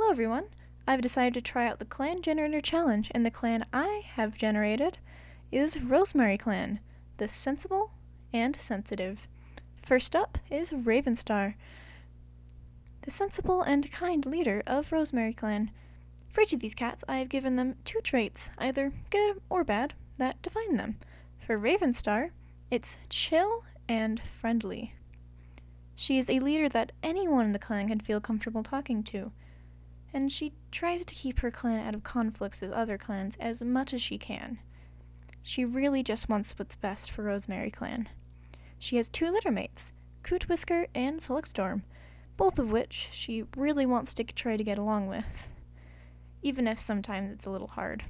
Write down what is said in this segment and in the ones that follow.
Hello everyone! I've decided to try out the Clan Generator Challenge, and the clan I have generated is Rosemaryclan, the sensible and sensitive. First up is Ravenstar, the sensible and kind leader of Rosemaryclan. For each of these cats, I have given them 2 traits, either good or bad, that define them. For Ravenstar, it's chill and friendly. She is a leader that anyone in the clan can feel comfortable talking to, and she tries to keep her clan out of conflicts with other clans as much as she can. She really just wants what's best for Rosemaryclan. She has 2 littermates, Coots Whisker and Slugstorm, both of which she really wants to try to get along with, even if sometimes it's a little hard.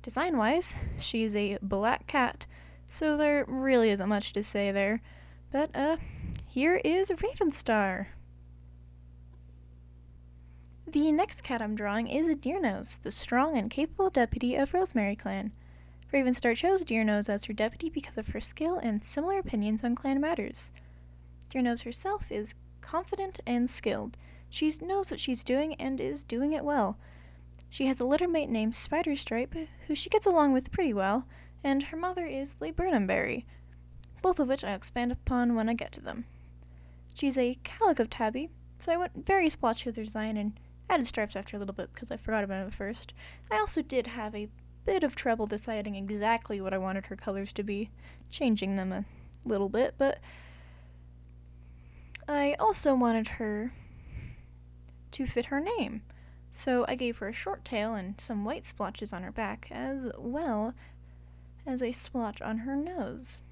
Design-wise, she is a black cat, so there really isn't much to say there, but here is Ravenstar. The next cat I'm drawing is Dearnose, the strong and capable deputy of Rosemaryclan. Ravenstar chose Dearnose as her deputy because of her skill and similar opinions on clan matters. Dearnose herself is confident and skilled. She knows what she's doing and is doing it well. She has a littermate named Spiderstripe, who she gets along with pretty well, and her mother is burnhamberry, both of which I'll expand upon when I get to them. She's a calico tabby, so I went very splotchy with her design and added stripes after a little bit because I forgot about it at first. I also did have a bit of trouble deciding exactly what I wanted her colors to be, changing them a little bit, but I also wanted her to fit her name, so I gave her a short tail and some white splotches on her back, as well as a splotch on her nose.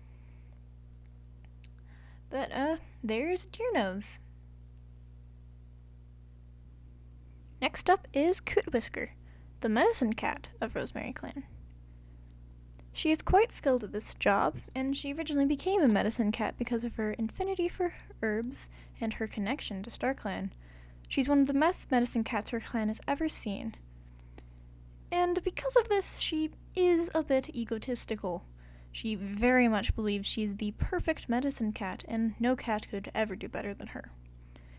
But there's Dearnose. Next up is Coots Whisker, the medicine cat of Rosemaryclan. She is quite skilled at this job, and she originally became a medicine cat because of her affinity for herbs and her connection to StarClan. She's one of the best medicine cats her clan has ever seen. And because of this, she is a bit egotistical. She very much believes she's the perfect medicine cat, and no cat could ever do better than her.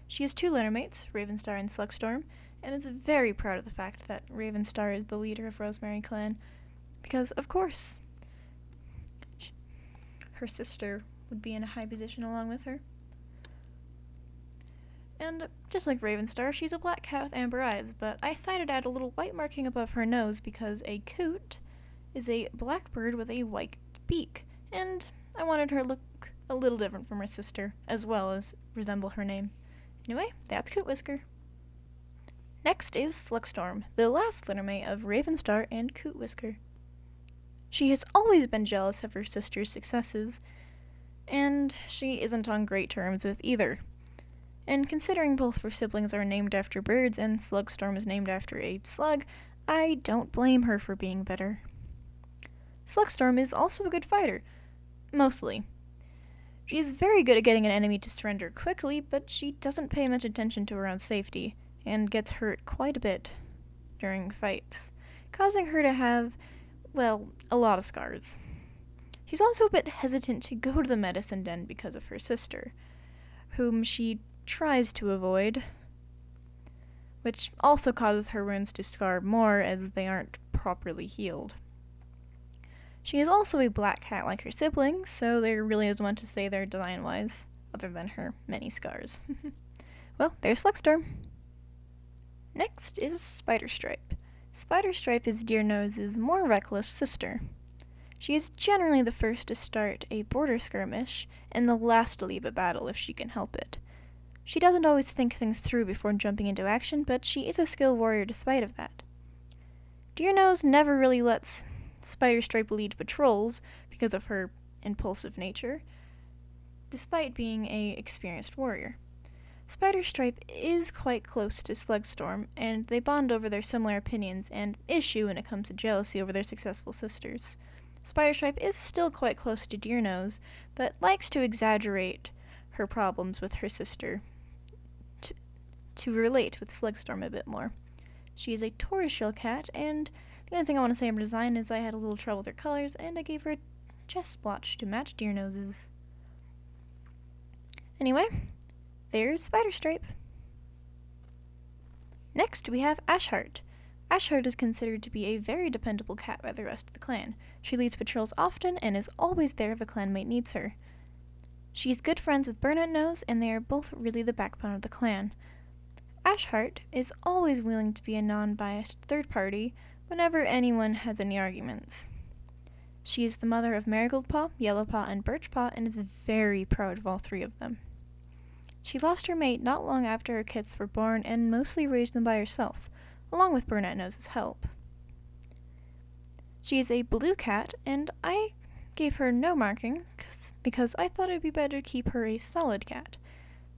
She has 2 littermates, Ravenstar and Slugstorm, and is very proud of the fact that Ravenstar is the leader of Rosemaryclan, because, of course, her sister would be in a high position along with her. And just like Ravenstar, she's a black cat with amber eyes, but I decided to add a little white marking above her nose because a coot is a black bird with a white beak, and I wanted her to look a little different from her sister, as well as resemble her name. Anyway, that's Coots Whisker. Next is Slugstorm, the last littermate of Ravenstar and Coots Whisker. She has always been jealous of her sister's successes, and she isn't on great terms with either. And considering both of her siblings are named after birds and Slugstorm is named after a slug, I don't blame her for being bitter. Slugstorm is also a good fighter, mostly. She is very good at getting an enemy to surrender quickly, but she doesn't pay much attention to her own safety, and gets hurt quite a bit during fights, causing her to have, well, a lot of scars. She's also a bit hesitant to go to the medicine den because of her sister, whom she tries to avoid, which also causes her wounds to scar more as they aren't properly healed. She is also a black cat like her siblings, so there really isn't much to say there design-wise, other than her many scars. Well, there's Slugstorm. Next is Spiderstripe. Spiderstripe is Dearnose's more reckless sister. She is generally the first to start a border skirmish, and the last to leave a battle if she can help it. She doesn't always think things through before jumping into action, but she is a skilled warrior despite of that. Dearnose never really lets Spiderstripe lead patrols because of her impulsive nature, despite being an experienced warrior. Spiderstripe is quite close to Slugstorm, and they bond over their similar opinions and issue when it comes to jealousy over their successful sisters. Spiderstripe is still quite close to Dearnose, but likes to exaggerate her problems with her sister to relate with Slugstorm a bit more. She is a tortoiseshell cat, and the only thing I want to say about her design is I had a little trouble with her colors, and I gave her a chest splotch to match Dearnose's. Anyway, there's Spiderstripe. Next, we have Ashheart. Ashheart is considered to be a very dependable cat by the rest of the clan. She leads patrols often and is always there if a clanmate needs her. She's good friends with Dearnose, and they are both really the backbone of the clan. Ashheart is always willing to be a non-biased third party whenever anyone has any arguments. She is the mother of marigoldpaw, yellowpaw, and birchpaw, and is very proud of all three of them. She lost her mate not long after her kits were born and mostly raised them by herself, along with Dearnose's help. She is a blue cat, and I gave her no marking because I thought it would be better to keep her a solid cat.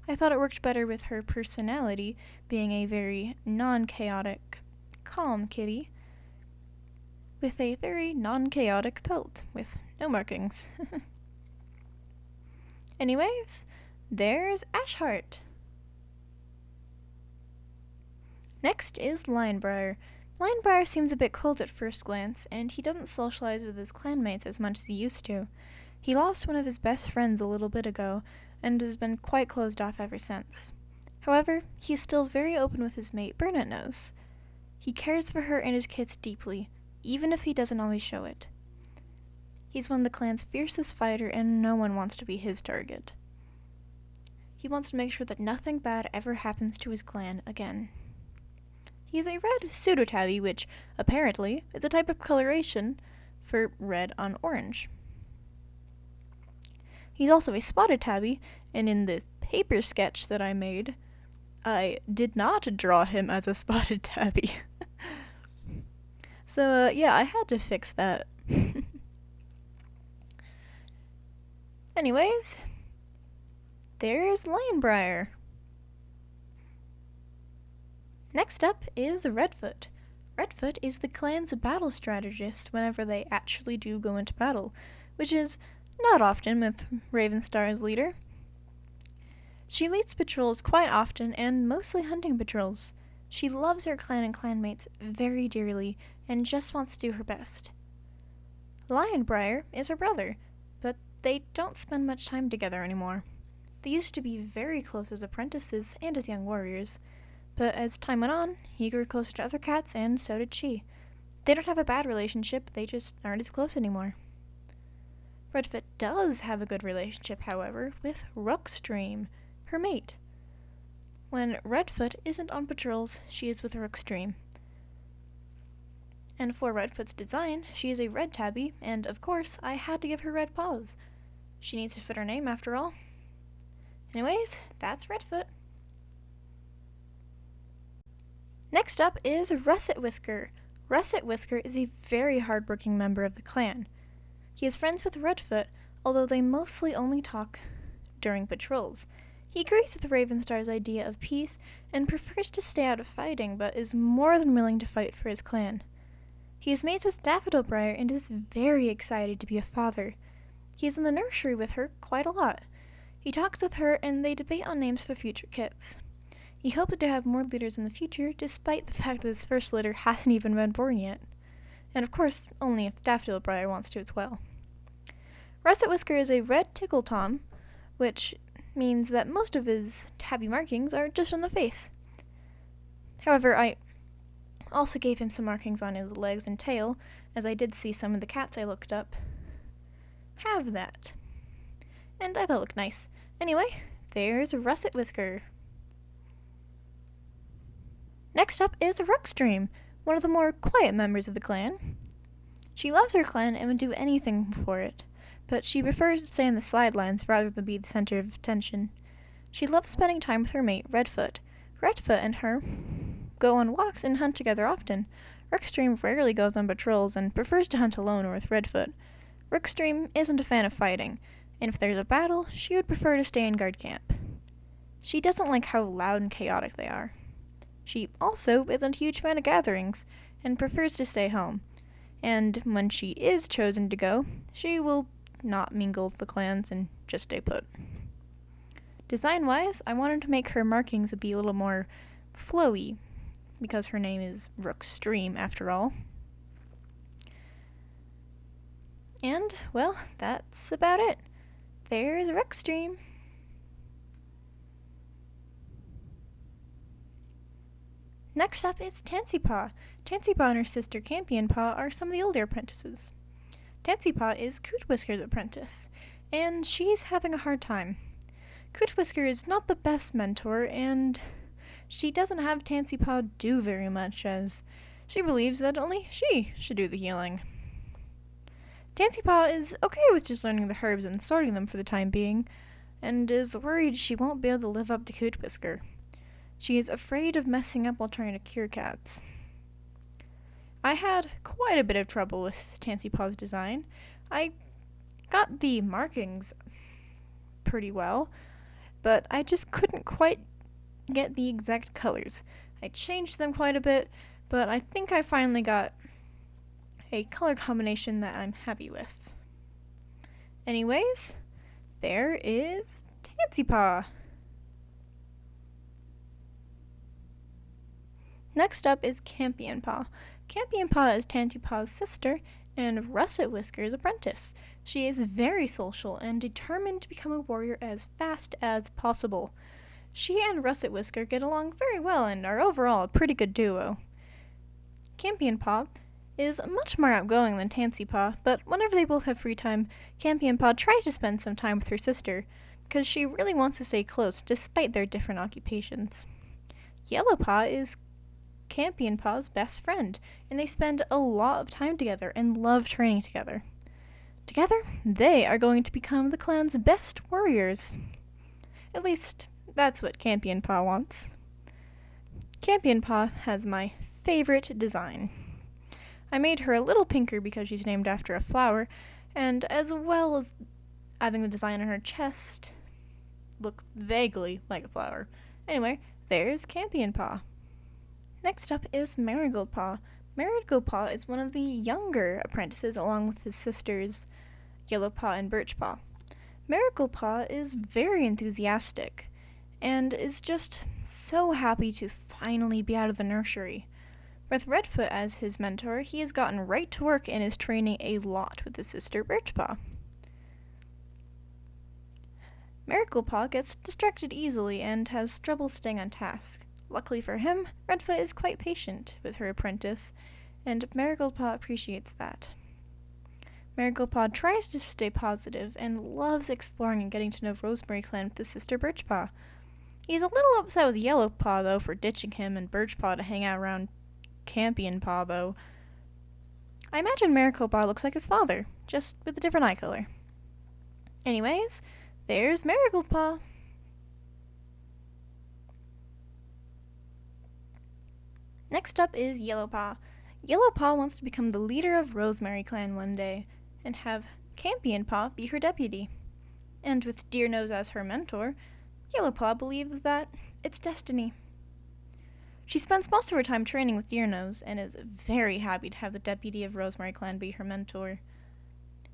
I thought it worked better with her personality, being a very non-chaotic, calm kitty, with a very non-chaotic pelt, with no markings. Anyways, there's Ashheart. Next is Linebriar. Linebriar seems a bit cold at first glance, and he doesn't socialize with his clanmates as much as he used to. He lost one of his best friends a little bit ago, and has been quite closed off ever since. However, he is still very open with his mate Dearnose. He cares for her and his kits deeply, even if he doesn't always show it. He's one of the clan's fiercest fighter, and no one wants to be his target. He wants to make sure that nothing bad ever happens to his clan again. He is a red pseudo-tabby, which, apparently, is a type of coloration for red on orange. He's also a spotted tabby, and in the paper sketch that I made, I did not draw him as a spotted tabby. So, yeah, I had to fix that. Anyways, there's Linebriar. Next up is Redfoot. Redfoot is the clan's battle strategist whenever they actually do go into battle, which is not often with Ravenstar as leader. She leads patrols quite often, and mostly hunting patrols. She loves her clan and clanmates very dearly, and just wants to do her best. Linebriar is her brother, but they don't spend much time together anymore. They used to be very close as apprentices and as young warriors, but as time went on, he grew closer to other cats, and so did she. They don't have a bad relationship, they just aren't as close anymore. Redfoot does have a good relationship, however, with Rookstream, her mate. When Redfoot isn't on patrols, she is with Rookstream. And for Redfoot's design, she is a red tabby, and of course, I had to give her red paws. She needs to fit her name after all. Anyways, that's Redfoot. Next up is Russet Whisker. Russet Whisker is a very hardworking member of the clan. He is friends with Redfoot, although they mostly only talk during patrols. He agrees with Ravenstar's idea of peace and prefers to stay out of fighting, but is more than willing to fight for his clan. He is mates with Briar and is very excited to be a father. He is in the nursery with her quite a lot. He talks with her and they debate on names for future kits. He hopes to have more litters in the future, despite the fact that his first litter hasn't even been born yet. And of course, only if Briar wants to as well. Russet Whisker is a red tickle tom, which means that most of his tabby markings are just on the face. However, I also gave him some markings on his legs and tail, as I did see some of the cats I looked up have that. And I thought it looked nice. Anyway, there's Russet Whisker. Next up is Rookstream, one of the more quiet members of the clan. She loves her clan and would do anything for it, but she prefers to stay on the sidelines rather than be the center of attention. She loves spending time with her mate, Redfoot. Redfoot and her go on walks and hunt together often. Rookstream rarely goes on patrols and prefers to hunt alone or with Redfoot. Rookstream isn't a fan of fighting, and if there's a battle, she would prefer to stay in guard camp. She doesn't like how loud and chaotic they are. She also isn't a huge fan of gatherings, and prefers to stay home. And when she is chosen to go, she will not mingle with the clans and just stay put. Design-wise, I wanted to make her markings be a little more flowy, because her name is Rookstream after all. And, well, that's about it. There's Rookstream. Next up is tansypaw. Tansypaw and her sister campionpaw are some of the older apprentices. Tansypaw is Coots Whisker's apprentice, and she's having a hard time. Coots Whisker is not the best mentor, and she doesn't have tansypaw do very much, as she believes that only she should do the healing. Tansypaw is okay with just learning the herbs and sorting them for the time being, and is worried she won't be able to live up to Coots Whisker. She is afraid of messing up while trying to cure cats. I had quite a bit of trouble with tansypaw's design. I got the markings pretty well, but I just couldn't quite get the exact colors. I changed them quite a bit, but I think I finally got a color combination that I'm happy with. Anyways, there is tansypaw. Next up is campionpaw. Campionpaw is tansypaw's sister and Russet Whisker's apprentice. She is very social and determined to become a warrior as fast as possible. She and Russet Whisker get along very well and are overall a pretty good duo. Campionpaw is much more outgoing than tansypaw, but whenever they both have free time, campionpaw tries to spend some time with her sister, because she really wants to stay close despite their different occupations. Yellowpaw is campionpaw's best friend, and they spend a lot of time together and love training together. Together, they are going to become the clan's best warriors. At least, that's what campionpaw wants. Campionpaw has my favorite design. I made her a little pinker because she's named after a flower, and as well as having the design on her chest look vaguely like a flower. Anyway, there's campionpaw. Next up is marigoldpaw. Marigoldpaw is one of the younger apprentices along with his sisters yellowpaw and birchpaw. Marigoldpaw is very enthusiastic and is just so happy to finally be out of the nursery. With Redfoot as his mentor, he has gotten right to work and is training a lot with his sister birchpaw. Marigoldpaw gets distracted easily and has trouble staying on task. Luckily for him, Redfoot is quite patient with her apprentice, and Marigoldpaw appreciates that. Marigoldpaw tries to stay positive and loves exploring and getting to know Rosemaryclan with his sister birchpaw. He's a little upset with yellowpaw, though, for ditching him and birchpaw to hang out around campionpaw, though. I imagine Marigoldpaw looks like his father, just with a different eye color. Anyways, there's Marigoldpaw. Next up is Yellowpaw. Yellowpaw wants to become the leader of Rosemaryclan one day, and have campionpaw be her deputy. And with Dearnose as her mentor, Yellowpaw believes that it's destiny. She spends most of her time training with Dearnose, and is very happy to have the deputy of Rosemaryclan be her mentor.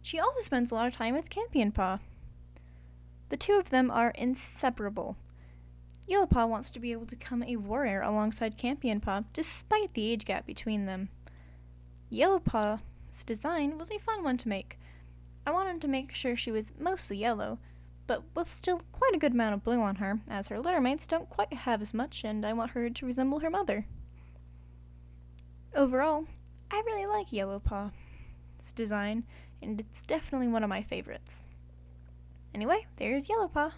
She also spends a lot of time with campionpaw. The two of them are inseparable. Yellowpaw wants to be able to become a warrior alongside campionpaw, despite the age gap between them. Yellowpaw's design was a fun one to make. I wanted to make sure she was mostly yellow, but with still quite a good amount of blue on her, as her littermates don't quite have as much, and I want her to resemble her mother. Overall, I really like Yellowpaw's design, and it's definitely one of my favorites. Anyway, there's Yellowpaw.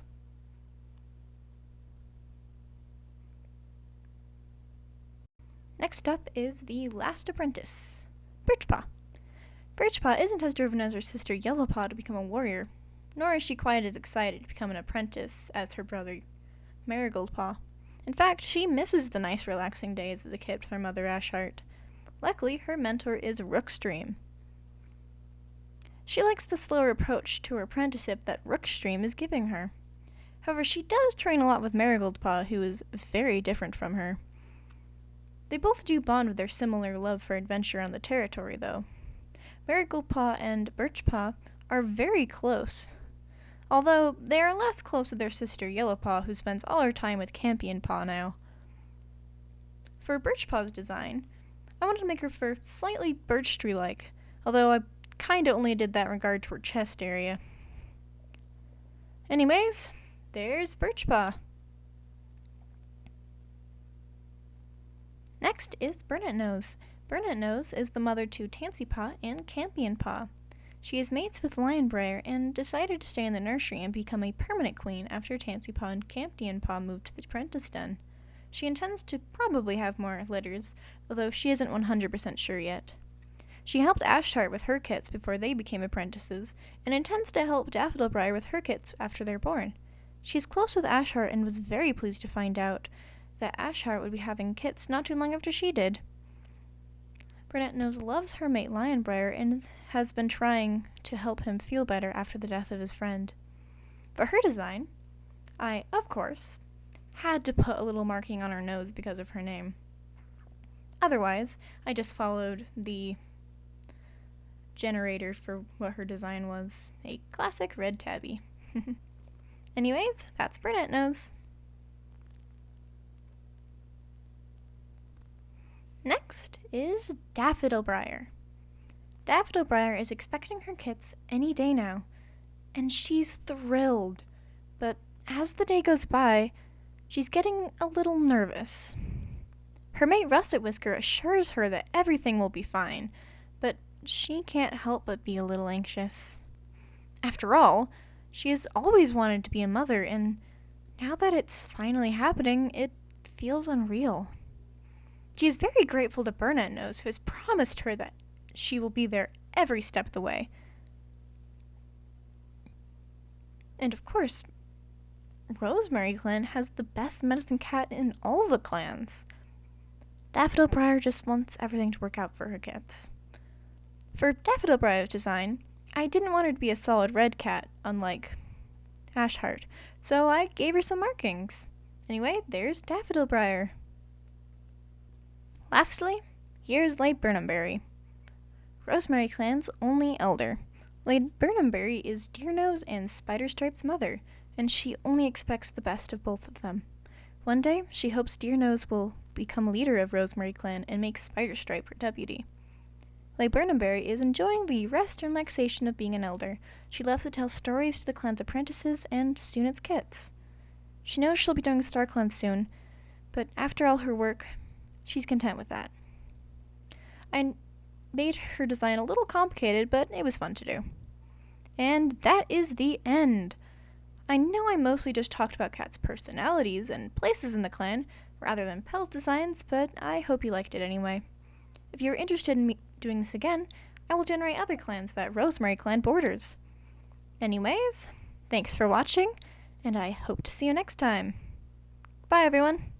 Next up is the last apprentice, Birchpaw. Birchpaw isn't as driven as her sister Yellowpaw to become a warrior, nor is she quite as excited to become an apprentice as her brother Marigoldpaw. In fact, she misses the nice relaxing days as a kid with her mother Ashheart. Luckily, her mentor is Rookstream. She likes the slower approach to her apprenticeship that Rookstream is giving her. However, she does train a lot with Marigoldpaw, who is very different from her. They both do bond with their similar love for adventure on the territory, though. Marigoldpaw and Birchpaw are very close, although they are less close to their sister Yellowpaw, who spends all her time with campionpaw now. For Birchpaw's design, I wanted to make her fur slightly birch tree-like, although I kinda only did that in regard to her chest area. Anyways, there's Birchpaw. Next is Burnett-Nose. Burnett-Nose is the mother to tansypaw and campionpaw. She is mates with Linebriar and decided to stay in the nursery and become a permanent queen after tansypaw and campionpaw moved to the apprentice den. She intends to probably have more litters, although she isn't 100% sure yet. She helped Ashheart with her kits before they became apprentices, and intends to help Daffodilbriar with her kits after they're born. She's close with Ashheart and was very pleased to find out that Ashheart would be having kits not too long after she did. Burnett-Nose loves her mate Linebriar and has been trying to help him feel better after the death of his friend. For her design, I, of course, had to put a little marking on her nose because of her name. Otherwise, I just followed the generator for what her design was. A classic red tabby. Anyways, that's Burnett-Nose. Next is Daffodilbriar. Daffodilbriar is expecting her kits any day now, and she's thrilled. But as the day goes by, she's getting a little nervous. Her mate Coots Whisker assures her that everything will be fine, but she can't help but be a little anxious. After all, she has always wanted to be a mother, and now that it's finally happening, it feels unreal. She is very grateful to Burnett-Nose, who has promised her that she will be there every step of the way. And of course, Rosemaryclan has the best medicine cat in all the clans. Daffodilbriar just wants everything to work out for her kits. For Daffodilbriar's design, I didn't want her to be a solid red cat, unlike Ashheart, so I gave her some markings. Anyway, there's Daffodilbriar. Lastly, here's Late Burnhamberry, Rosemaryclan's only elder. Late Burnhamberry is Dearnose and Spiderstripe's mother, and she only expects the best of both of them. One day, she hopes Dearnose will become leader of Rosemaryclan and make Spiderstripe her deputy. Late Burnhamberry is enjoying the rest and relaxation of being an elder. She loves to tell stories to the clan's apprentices and soon its kits. She knows she'll be doing StarClan soon, but after all her work, she's content with that. I made her design a little complicated, but it was fun to do. And that is the end. I know I mostly just talked about cats' personalities and places in the clan, rather than pelt designs, but I hope you liked it anyway. If you're interested in me doing this again, I will generate other clans that Rosemaryclan borders. Anyways, thanks for watching, and I hope to see you next time. Bye everyone!